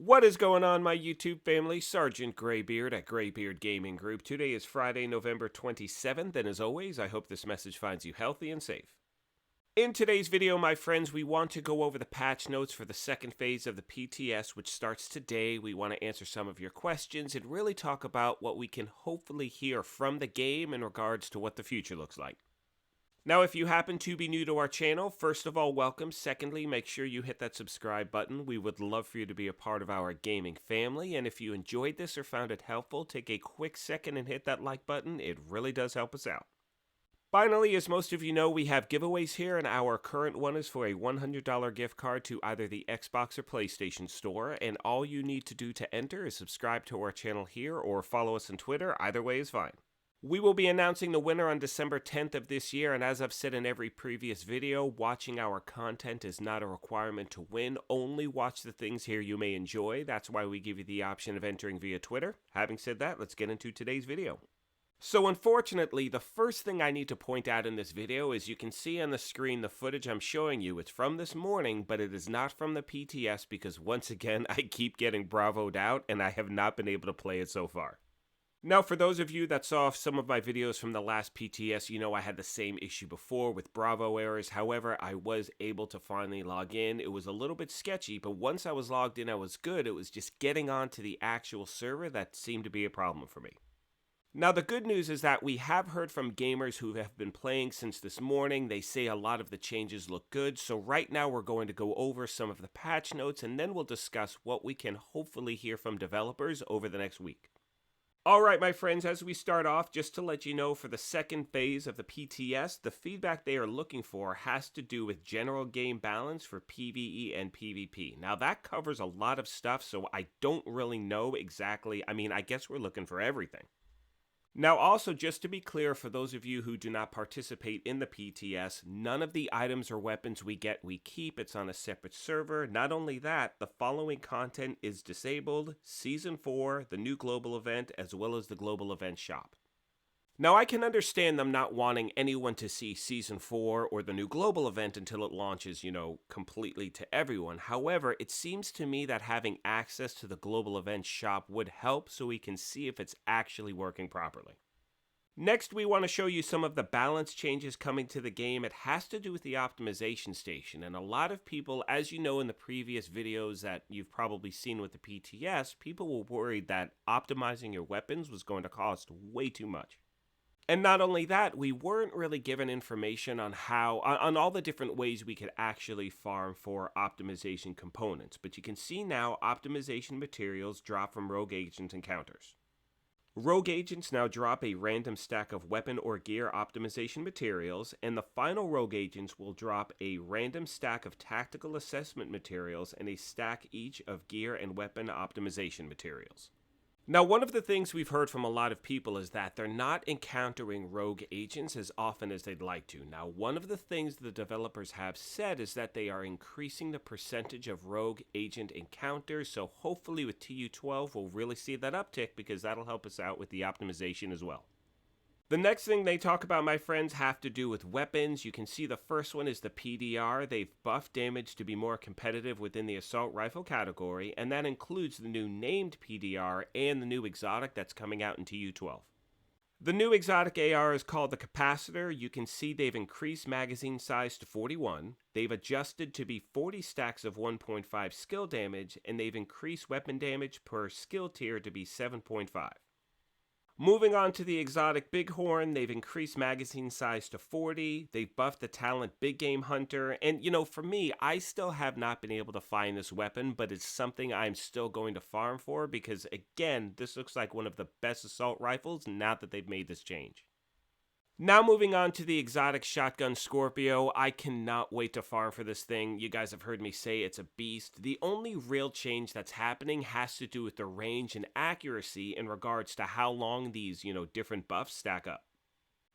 What is going on, my YouTube family? Sergeant Graybeard at Graybeard Gaming Group. Today is Friday, November 27th, and as always, I hope this message finds you healthy and safe. In today's video, my friends, we want to go over the patch notes for the second phase of the PTS, which starts today. We want to answer some of your questions and really talk about what we can hopefully hear from the game in regards to what the future looks like. Now, if you happen to be new to our channel, first of all, welcome. Secondly, make sure you hit that subscribe button. We would love for you to be a part of our gaming family. And if you enjoyed this or found it helpful, take a quick second and hit that like button. It really does help us out. Finally, as most of you know, we have giveaways here, and our current one is for a $100 gift card to either the Xbox or PlayStation store. And all you need to do to enter is subscribe to our channel here or follow us on Twitter. Either way is fine. We will be announcing the winner on December 10th of this year, and as I've said in every previous video, watching our content is not a requirement to win. Only watch the things here you may enjoy. That's why we give you the option of entering via Twitter. Having said that, let's get into today's video. So unfortunately, the first thing I need to point out in this video is you can see on the screen the footage I'm showing you. It's from this morning, but it is not from the PTS because once again, I keep getting bravoed out and I have not been able to play it so far. Now, for those of you that saw some of my videos from the last PTS, you know I had the same issue before with Bravo errors. However, I was able to finally log in. It was a little bit sketchy, but once I was logged in, I was good. It was just getting onto the actual server that seemed to be a problem for me. Now, the good news is that we have heard from gamers who have been playing since this morning. They say a lot of the changes look good. So right now we're going to go over some of the patch notes, and then we'll discuss what we can hopefully hear from developers over the next week. Alright, my friends, as we start off, just to let you know, for the second phase of the PTS, the feedback they are looking for has to do with general game balance for PvE and PvP. Now, that covers a lot of stuff, so I don't really know exactly. I guess we're looking for everything. Now, also, just to be clear, for those of you who do not participate in the PTS, none of the items or weapons we get, we keep. It's on a separate server. Not only that, the following content is disabled: Season 4, the new global event, as well as the global event shop. Now, I can understand them not wanting anyone to see Season 4 or the new global event until it launches, completely to everyone. However, it seems to me that having access to the global event shop would help so we can see if it's actually working properly. Next, we want to show you some of the balance changes coming to the game. It has to do with the optimization station, and a lot of people, as you know in the previous videos that you've probably seen with the PTS, people were worried that optimizing your weapons was going to cost way too much. And not only that, we weren't really given information on on all the different ways we could actually farm for optimization components. But you can see now optimization materials drop from rogue agent encounters. Rogue agents now drop a random stack of weapon or gear optimization materials, and the final rogue agents will drop a random stack of tactical assessment materials and a stack each of gear and weapon optimization materials. Now, one of the things we've heard from a lot of people is that they're not encountering rogue agents as often as they'd like to. Now, one of the things the developers have said is that they are increasing the percentage of rogue agent encounters, so hopefully with TU12 we'll really see that uptick because that'll help us out with the optimization as well. The next thing they talk about, my friends, have to do with weapons. You can see the first one is the PDR. They've buffed damage to be more competitive within the assault rifle category, and that includes the new named PDR and the new exotic that's coming out in TU12. The new exotic AR is called the Capacitor. You can see they've increased magazine size to 41. They've adjusted to be 40 stacks of 1.5 skill damage, and they've increased weapon damage per skill tier to be 7.5. Moving on to the exotic Bighorn, they've increased magazine size to 40, they've buffed the talent Big Game Hunter, and for me, I still have not been able to find this weapon, but it's something I'm still going to farm for because, again, this looks like one of the best assault rifles now that they've made this change. Now moving on to the exotic shotgun Scorpio, I cannot wait to farm for this thing. You guys have heard me say it's a beast. The only real change that's happening has to do with the range and accuracy in regards to how long these, different buffs stack up.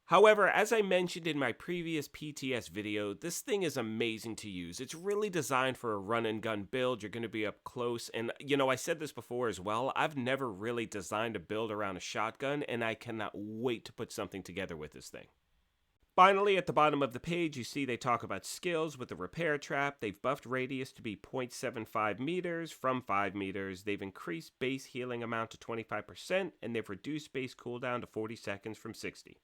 However, as I mentioned in my previous PTS video, this thing is amazing to use. It's really designed for a run and gun build. You're going to be up close, and I said this before as well, I've never really designed a build around a shotgun, and I cannot wait to put something together with this thing. Finally, at the bottom of the page, you see they talk about skills with the repair trap. They've buffed radius to be 0.75 meters from 5 meters. They've increased base healing amount to 25%, and they've reduced base cooldown to 40 seconds from 60.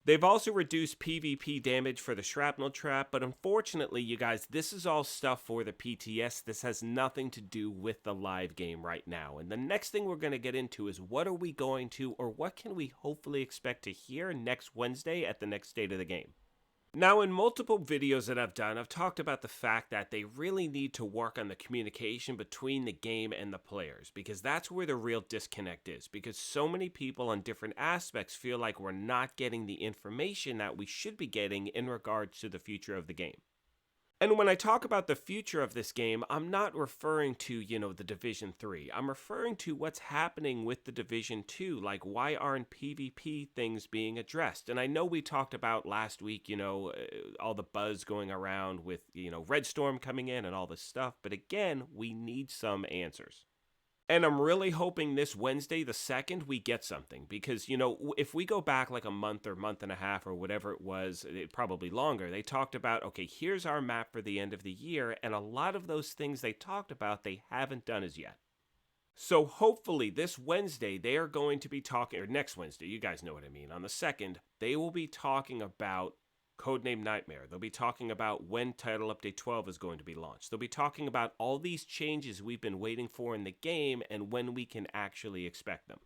They've also reduced PvP damage for the shrapnel trap, but unfortunately, you guys, this is all stuff for the PTS. This has nothing to do with the live game right now. And the next thing we're going to get into is what are we going to, or what can we hopefully expect to hear next Wednesday at the next State of the Game. Now, in multiple videos that I've done, I've talked about the fact that they really need to work on the communication between the game and the players, because that's where the real disconnect is, because so many people on different aspects feel like we're not getting the information that we should be getting in regards to the future of the game. And when I talk about the future of this game, I'm not referring to, the Division 3. I'm referring to what's happening with the Division 2, like why aren't PvP things being addressed? And I know we talked about last week, all the buzz going around with, Red Storm coming in and all this stuff, but again, we need some answers. And I'm really hoping this Wednesday, the 2nd, we get something. Because, if we go back like a month or month and a half or whatever it was, probably longer, they talked about, okay, here's our map for the end of the year. And a lot of those things they talked about, they haven't done as yet. So hopefully this Wednesday, they are going to be talking, or next Wednesday, you guys know what I mean, on the 2nd, they will be talking about Codename Nightmare. They'll be talking about when Title Update 12 is going to be launched. They'll be talking about all these changes we've been waiting for in the game and when we can actually expect them.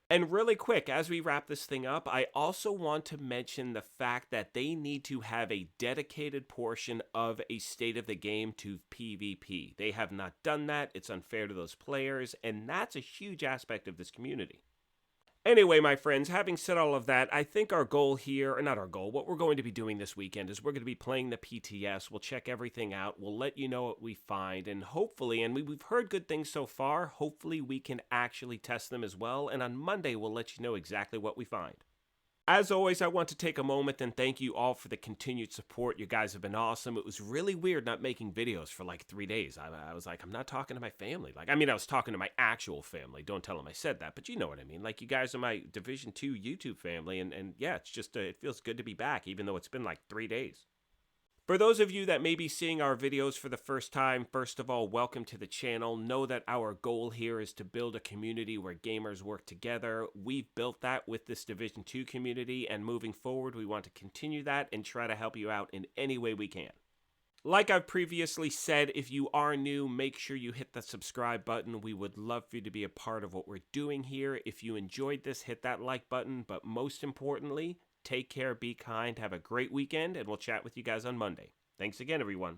And really quick, as we wrap this thing up, I also want to mention the fact that they need to have a dedicated portion of a State of the Game to PvP. They have not done that. It's unfair to those players, and that's a huge aspect of this community. Anyway, my friends, having said all of that, I think our goal here, or not our goal, what we're going to be doing this weekend is we're going to be playing the PTS. We'll check everything out. We'll let you know what we find. And hopefully, and we've heard good things so far, hopefully we can actually test them as well. And on Monday, we'll let you know exactly what we find. As always, I want to take a moment and thank you all for the continued support. You guys have been awesome. It was really weird not making videos for like 3 days. I was like, I'm not talking to my family. I was talking to my actual family. Don't tell them I said that, but you know what I mean. Like, you guys are my Division 2 YouTube family, and yeah, it's just, it feels good to be back, even though it's been like 3 days. For those of you that may be seeing our videos for the first time, first of all, welcome to the channel. Know that our goal here is to build a community where gamers work together. We've built that with this Division 2 community, and moving forward, we want to continue that and try to help you out in any way we can. Like I've previously said, if you are new, make sure you hit the subscribe button. We would love for you to be a part of what we're doing here. If you enjoyed this, hit that like button, but most importantly, take care, be kind, have a great weekend, and we'll chat with you guys on Monday. Thanks again, everyone.